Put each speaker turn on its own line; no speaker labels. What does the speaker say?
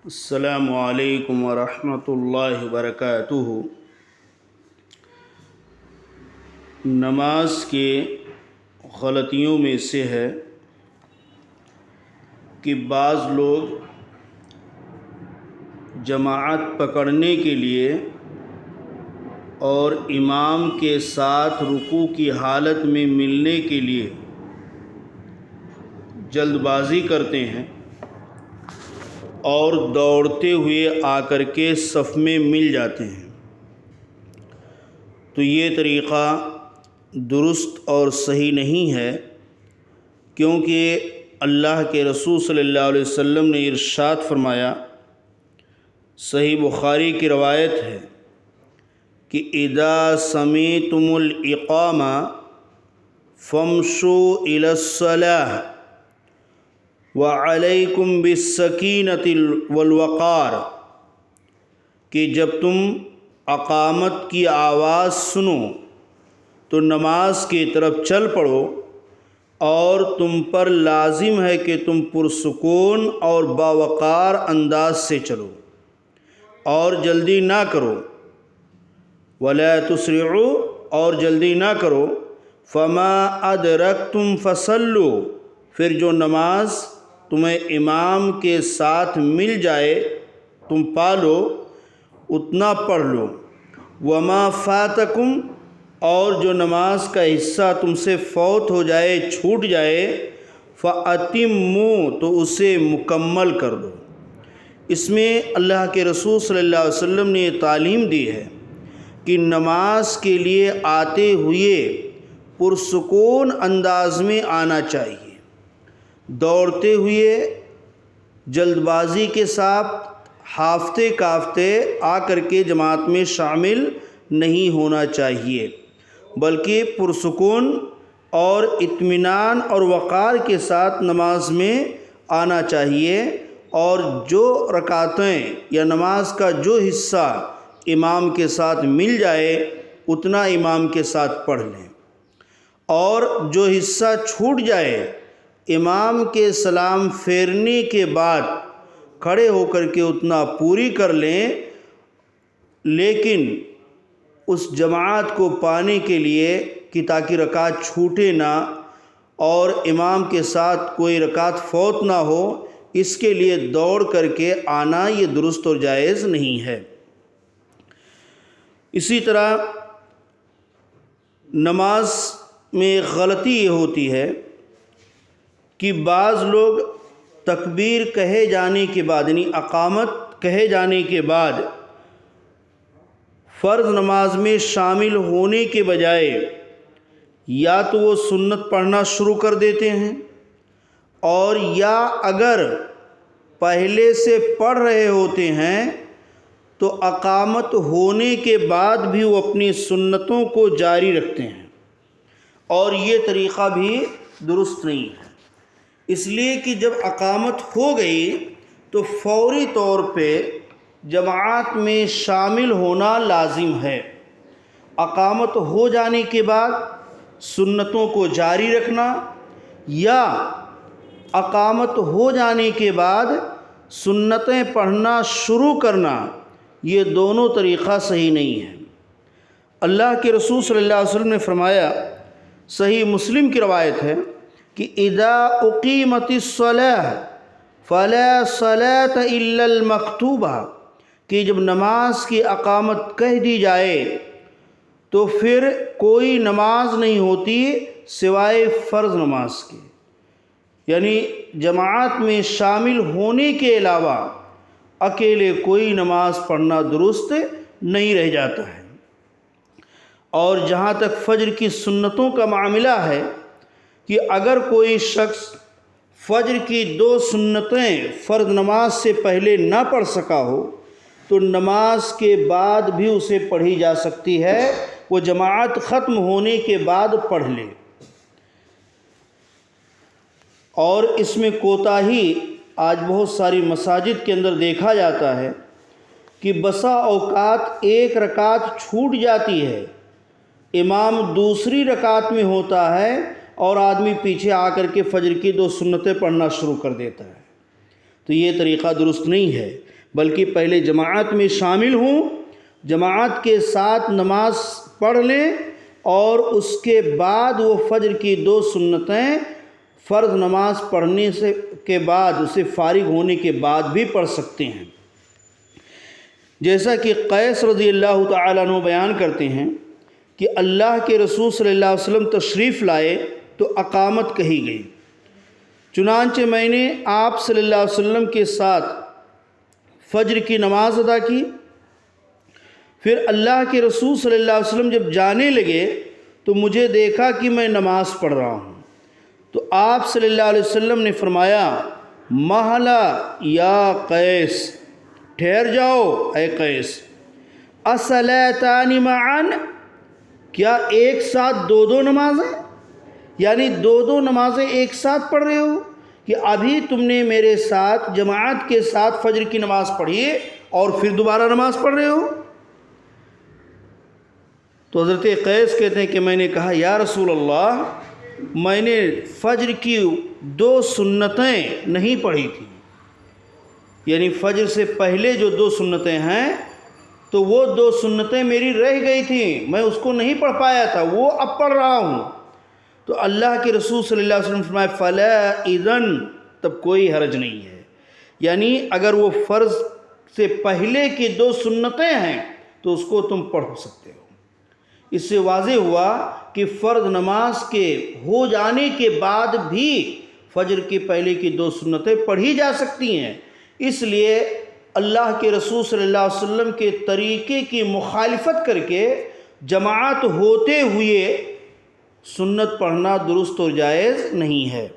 السلام علیکم ورحمۃ اللہ وبرکاتہ۔ نماز کے غلطیوں میں سے ہے کہ بعض لوگ جماعت پکڑنے کے لیے اور امام کے ساتھ رکوع کی حالت میں ملنے کے لیے جلد بازی کرتے ہیں اور دوڑتے ہوئے آ کر کے صف میں مل جاتے ہیں، تو یہ طریقہ درست اور صحیح نہیں ہے، کیونکہ اللہ کے رسول صلی اللہ علیہ وسلم نے ارشاد فرمایا، صحیح بخاری کی روایت ہے کہ اذا سمعتم الاقامہ فامشوا الی الصلاۃ وعلیکم بالسکینۃ والوقار، کہ جب تم اقامت کی آواز سنو تو نماز کی طرف چل پڑو، اور تم پر لازم ہے کہ تم پرسکون اور باوقار انداز سے چلو اور جلدی نہ کرو، ولا تسرعوا، اور جلدی نہ کرو، فما ادرکتم فصلوا، پھر جو نماز تمہیں امام کے ساتھ مل جائے تم پا لو اتنا پڑھ لو، وما فاتکم، اور جو نماز کا حصہ تم سے فوت ہو جائے، چھوٹ جائے، فاتموا، تو اسے مکمل کر دو۔ اس میں اللہ کے رسول صلی اللہ علیہ وسلم نے یہ تعلیم دی ہے کہ نماز کے لیے آتے ہوئے پرسکون انداز میں آنا چاہیے، دوڑتے ہوئے جلد بازی کے ساتھ ہافتے کافتے آ کر کے جماعت میں شامل نہیں ہونا چاہیے، بلکہ پرسکون اور اطمینان اور وقار کے ساتھ نماز میں آنا چاہیے، اور جو رکعتیں یا نماز کا جو حصہ امام کے ساتھ مل جائے اتنا امام کے ساتھ پڑھ لیں، اور جو حصہ چھوٹ جائے امام کے سلام پھیرنے کے بعد کھڑے ہو کر کے اتنا پوری کر لیں، لیکن اس جماعت کو پانے کے لیے کہ تاکہ رکعت چھوٹے نہ اور امام کے ساتھ کوئی رکعت فوت نہ ہو، اس کے لیے دوڑ کر کے آنا یہ درست اور جائز نہیں ہے۔ اسی طرح نماز میں ایک غلطی یہ ہوتی ہے کہ بعض لوگ تکبیر کہے جانے کے بعد، یعنی اقامت کہے جانے کے بعد فرض نماز میں شامل ہونے کے بجائے یا تو وہ سنت پڑھنا شروع کر دیتے ہیں، اور یا اگر پہلے سے پڑھ رہے ہوتے ہیں تو اقامت ہونے کے بعد بھی وہ اپنی سنتوں کو جاری رکھتے ہیں، اور یہ طریقہ بھی درست نہیں ہے، اس لیے کہ جب اقامت ہو گئی تو فوری طور پہ جماعت میں شامل ہونا لازم ہے۔ اقامت ہو جانے کے بعد سنتوں کو جاری رکھنا یا اقامت ہو جانے کے بعد سنتیں پڑھنا شروع کرنا، یہ دونوں طریقہ صحیح نہیں ہے۔ اللہ کے رسول صلی اللہ علیہ وسلم نے فرمایا، صحیح مسلم کی روایت ہے کہ اذا اقیمت الصلاۃ فلا صلاۃ الا المکتوبہ، کہ جب نماز کی اقامت کہہ دی جائے تو پھر کوئی نماز نہیں ہوتی سوائے فرض نماز کے، یعنی جماعت میں شامل ہونے کے علاوہ اکیلے کوئی نماز پڑھنا درست نہیں رہ جاتا ہے۔ اور جہاں تک فجر کی سنتوں کا معاملہ ہے کہ اگر کوئی شخص فجر کی 2 سنتیں فرض نماز سے پہلے نہ پڑھ سکا ہو تو نماز کے بعد بھی اسے پڑھی جا سکتی ہے، وہ جماعت ختم ہونے کے بعد پڑھ لے۔ اور اس میں کوتاہی آج بہت ساری مساجد کے اندر دیکھا جاتا ہے کہ بسا اوقات ایک رکعت چھوٹ جاتی ہے، امام دوسری رکعت میں ہوتا ہے اور آدمی پیچھے آ کر کے فجر کی 2 سنتیں پڑھنا شروع کر دیتا ہے، تو یہ طریقہ درست نہیں ہے، بلکہ پہلے جماعت میں شامل ہوں، جماعت کے ساتھ نماز پڑھ لیں، اور اس کے بعد وہ فجر کی 2 سنتیں فرض نماز پڑھنے کے بعد، اسے فارغ ہونے کے بعد بھی پڑھ سکتے ہیں۔ جیسا کہ قیس رضی اللہ تعالیٰ عنہ بیان کرتے ہیں کہ اللہ کے رسول صلی اللہ علیہ وسلم تشریف لائے تو اقامت کہی گئی، چنانچہ میں نے آپ صلی اللہ علیہ وسلم کے ساتھ فجر کی نماز ادا کی۔ پھر اللہ کے رسول صلی اللہ علیہ وسلم جب جانے لگے تو مجھے دیکھا کہ میں نماز پڑھ رہا ہوں، تو آپ صلی اللہ علیہ وسلم نے فرمایا مہلا یا قیس، ٹھہر جاؤ اے قیس، اصلاتان معا، کیا ایک ساتھ 2 نمازیں، یعنی 2 نمازیں ایک ساتھ پڑھ رہے ہو، کہ ابھی تم نے میرے ساتھ جماعت کے ساتھ فجر کی نماز پڑھی ہے اور پھر دوبارہ نماز پڑھ رہے ہو؟ تو حضرت قیس کہتے ہیں کہ میں نے کہا یا رسول اللہ، میں نے فجر کی 2 سنتیں نہیں پڑھی تھیں، یعنی فجر سے پہلے جو 2 سنتیں ہیں تو وہ 2 سنتیں میری رہ گئی تھیں، میں اس کو نہیں پڑھ پایا تھا، وہ اب پڑھ رہا ہوں۔ تو اللہ کے رسول صلی اللہ علیہ وسلم فرمائے فلا اذن، تب کوئی حرج نہیں ہے، یعنی اگر وہ فرض سے پہلے کی 2 سنتیں ہیں تو اس کو تم پڑھ سکتے ہو۔ اس سے واضح ہوا کہ فرض نماز کے ہو جانے کے بعد بھی فجر کے پہلے کی 2 سنتیں پڑھی جا سکتی ہیں۔ اس لیے اللہ کے رسول صلی اللہ علیہ وسلم کے طریقے کی مخالفت کر کے جماعت ہوتے ہوئے سنت پڑھنا درست اور جائز نہیں ہے۔